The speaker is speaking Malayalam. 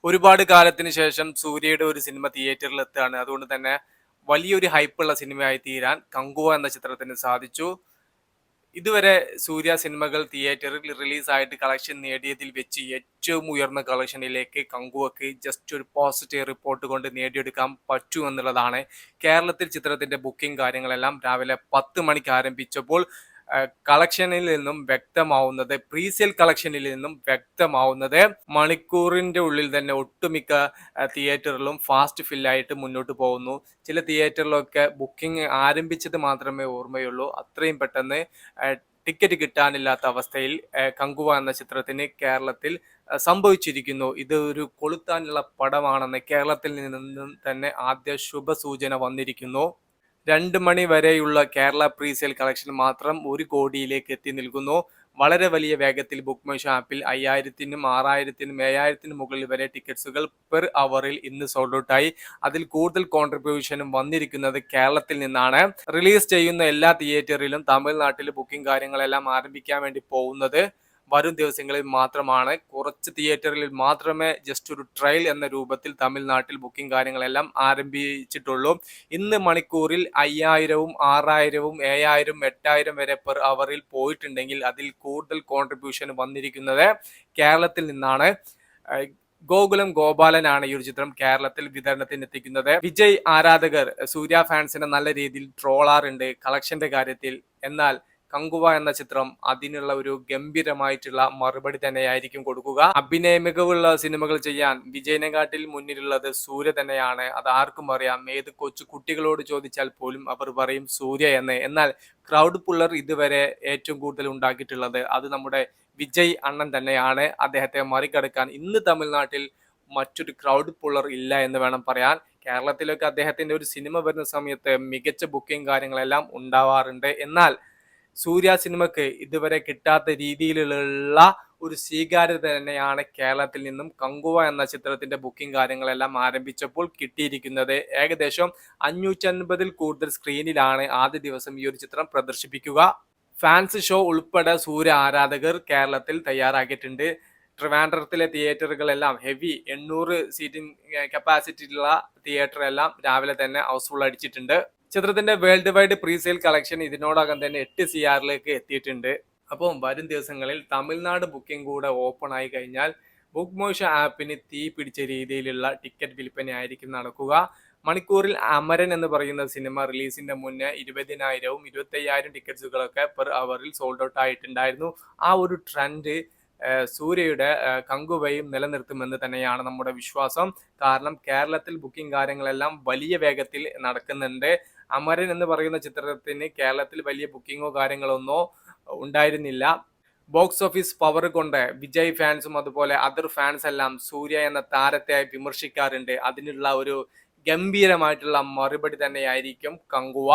ഒരുപാട് കാലത്തിന് ശേഷം സൂര്യയുടെ ഒരു സിനിമ തിയേറ്ററിൽ എത്തുകയാണ്. അതുകൊണ്ട് തന്നെ വലിയൊരു ഹൈപ്പുള്ള സിനിമയായി തീരാൻ കങ്കുവ എന്ന ചിത്രത്തിന് സാധിച്ചു. ഇതുവരെ സൂര്യ സിനിമകൾ തിയേറ്ററിൽ റിലീസായിട്ട് കളക്ഷൻ നേടിയതിൽ വെച്ച് ഏറ്റവും ഉയർന്ന കളക്ഷനിലേക്ക് കങ്കുവക്ക് ജസ്റ്റ് ഒരു പോസിറ്റീവ് റിപ്പോർട്ട് കൊണ്ട് നേടിയെടുക്കാൻ പറ്റൂ എന്നുള്ളതാണ്. കേരളത്തിൽ ചിത്രത്തിന്റെ ബുക്കിംഗ് കാര്യങ്ങളെല്ലാം രാവിലെ 10 മണിക്ക് ആരംഭിച്ചപ്പോൾ കളക്ഷനിൽ നിന്നും വ്യക്തമാവുന്നത്, പ്രീസെയിൽ കളക്ഷനിൽ നിന്നും വ്യക്തമാവുന്നത് മണിക്കൂറിന്റെ ഉള്ളിൽ തന്നെ ഒട്ടുമിക്ക തിയേറ്ററിലും ഫാസ്റ്റ് ഫില്ലായിട്ട് മുന്നോട്ട് പോകുന്നു. ചില തിയേറ്ററിലൊക്കെ ബുക്കിംഗ് ആരംഭിച്ചത് മാത്രമേ ഓർമ്മയുള്ളൂ. അത്രയും പെട്ടെന്ന് ടിക്കറ്റ് കിട്ടാനില്ലാത്ത അവസ്ഥയിൽ കങ്കുവ എന്ന ചിത്രത്തിന് കേരളത്തിൽ സംഭവിച്ചിരിക്കുന്നു. ഇത് ഒരു കൊളുത്താനുള്ള പടമാണെന്ന് കേരളത്തിൽ നിന്നും തന്നെ ആദ്യ ശുഭസൂചന വന്നിരിക്കുന്നു. 2 മണി വരെയുള്ള കേരള പ്രീസെയിൽ കളക്ഷൻ മാത്രം 1 കോടിയിലേക്ക് എത്തി നിൽക്കുന്നു. വളരെ വലിയ വേഗത്തിൽ ബുക്ക് മൈ ഷോ ആപ്പിൽ 5000-നും 6000-നും 7000-നും മുകളിൽ വരെ ടിക്കറ്റ്സുകൾ പെർ അവറിൽ ഇന്ന് സോൾഡ് ഔട്ടായി. അതിൽ കൂടുതൽ കോൺട്രിബ്യൂഷനും വന്നിരിക്കുന്നത് കേരളത്തിൽ നിന്നാണ്. റിലീസ് ചെയ്യുന്ന എല്ലാ തിയേറ്ററിലും തമിഴ്നാട്ടിൽ ബുക്കിംഗ് കാര്യങ്ങളെല്ലാം ആരംഭിക്കാൻ വേണ്ടി പോകുന്നത് വരും ദിവസങ്ങളിൽ മാത്രമാണ്. കുറച്ച് തിയേറ്ററിൽ മാത്രമേ ജസ്റ്റ് ഒരു ട്രയൽ എന്ന രൂപത്തിൽ തമിഴ്നാട്ടിൽ ബുക്കിംഗ് കാര്യങ്ങളെല്ലാം ആരംഭിച്ചിട്ടുള്ളൂ. ഇന്ന് മണിക്കൂറിൽ 5000-വും 6000-വും 7000-ഉം 8000 വരെ പെർ അവറിൽ പോയിട്ടുണ്ടെങ്കിൽ അതിൽ കൂടുതൽ കോൺട്രിബ്യൂഷൻ വന്നിരിക്കുന്നത് കേരളത്തിൽ നിന്നാണ്. ഗോകുലം ഗോപാലനാണ് ഈ ഒരു ചിത്രം കേരളത്തിൽ വിതരണത്തിന് എത്തിക്കുന്നത്. വിജയ് ആരാധകർ സൂര്യ ഫാൻസിനെ നല്ല രീതിയിൽ ട്രോളാറുണ്ട് കളക്ഷന്റെ കാര്യത്തിൽ. എന്നാൽ കങ്കുവ എന്ന ചിത്രം അതിനുള്ള ഒരു ഗംഭീരമായിട്ടുള്ള മറുപടി തന്നെയായിരിക്കും കൊടുക്കുക. അഭിനയ മികവുള്ള സിനിമകൾ ചെയ്യാൻ വിജയനെക്കാട്ടിൽ മുന്നിലുള്ളത് സൂര്യ തന്നെയാണ്. അത് ആർക്കും അറിയാം. ഏത് കൊച്ചു കുട്ടികളോട് ചോദിച്ചാൽ പോലും അവർ പറയും സൂര്യ എന്ന്. എന്നാൽ ക്രൗഡ് പുള്ളർ ഇതുവരെ ഏറ്റവും കൂടുതൽ ഉണ്ടാക്കിയിട്ടുള്ളത് അത് നമ്മുടെ വിജയ് അണ്ണൻ തന്നെയാണ്. അദ്ദേഹത്തെ മറികടക്കാൻ ഇന്ന് തമിഴ്നാട്ടിൽ മറ്റൊരു ക്രൗഡ് പുള്ളർ ഇല്ല എന്ന് വേണം പറയാൻ. കേരളത്തിലൊക്കെ അദ്ദേഹത്തിന്റെ ഒരു സിനിമ വരുന്ന സമയത്ത് മികച്ച ബുക്കിംഗ് കാര്യങ്ങളെല്ലാം ഉണ്ടാവാറുണ്ട്. എന്നാൽ സൂര്യ സിനിമക്ക് ഇതുവരെ കിട്ടാത്ത രീതിയിലുള്ള ഒരു സ്വീകാര്യത തന്നെയാണ് കേരളത്തിൽ നിന്നും കങ്കുവ എന്ന ചിത്രത്തിന്റെ ബുക്കിംഗ് കാര്യങ്ങളെല്ലാം ആരംഭിച്ചപ്പോൾ കിട്ടിയിരിക്കുന്നത്. ഏകദേശം 550-ൽ കൂടുതൽ സ്ക്രീനിലാണ് ആദ്യ ദിവസം ഈ ഒരു ചിത്രം പ്രദർശിപ്പിക്കുക. ഫാൻസ് ഷോ ഉൾപ്പെടെ സൂര്യ ആരാധകർ കേരളത്തിൽ തയ്യാറാക്കിയിട്ടുണ്ട്. ട്രിവാൻഡ്രത്തിലെ തിയേറ്ററുകളെല്ലാം ഹെവി 800 സീറ്റിംഗ് കപ്പാസിറ്റിയുള്ള തിയേറ്റർ എല്ലാം രാവിലെ തന്നെ ഹൗസ്ഫുൾ അടിച്ചിട്ടുണ്ട്. ചിത്രത്തിന്റെ വേൾഡ് വൈഡ് പ്രീസെയിൽ കളക്ഷൻ ഇതിനോടകം തന്നെ 8 CRലേക്ക് എത്തിയിട്ടുണ്ട്. അപ്പോൾ വരും ദിവസങ്ങളിൽ തമിഴ്നാട് ബുക്കിംഗ് കൂടെ ഓപ്പൺ ആയി കഴിഞ്ഞാൽ ബുക്ക് മൈ ഷോ ആപ്പിന് തീ പിടിച്ച രീതിയിലുള്ള ടിക്കറ്റ് വിൽപ്പന ആയിരിക്കും നടക്കുക. മണിക്കൂറിൽ അമരൻ എന്ന് പറയുന്ന സിനിമ റിലീസിന്റെ മുന്നേ 20,000-വും 25,000 ടിക്കറ്റ്സുകളൊക്കെ പെർ അവറിൽ സോൾഡ് ഔട്ട് ആയിട്ടുണ്ടായിരുന്നു. ആ ഒരു ട്രെൻഡ് സൂര്യയുടെ കങ്കുവയും നിലനിർത്തുമെന്ന് തന്നെയാണ് നമ്മുടെ വിശ്വാസം. കാരണം കേരളത്തിൽ ബുക്കിംഗ് കാര്യങ്ങളെല്ലാം വലിയ വേഗത്തിൽ നടക്കുന്നുണ്ട്. അമരൻ എന്ന് പറയുന്ന ചിത്രത്തിന് കേരളത്തിൽ വലിയ ബുക്കിങ്ങോ കാര്യങ്ങളൊന്നോ ഉണ്ടായിരുന്നില്ല. ബോക്സ് ഓഫീസ് പവർ കൊണ്ട് വിജയ് ഫാൻസും അതുപോലെ അതർ ഫാൻസ് എല്ലാം സൂര്യ എന്ന താരത്തെ വിമർശിക്കാറുണ്ട്. അതിനുള്ള ഒരു ഗംഭീരമായിട്ടുള്ള മറുപടി തന്നെയായിരിക്കും കങ്കുവ.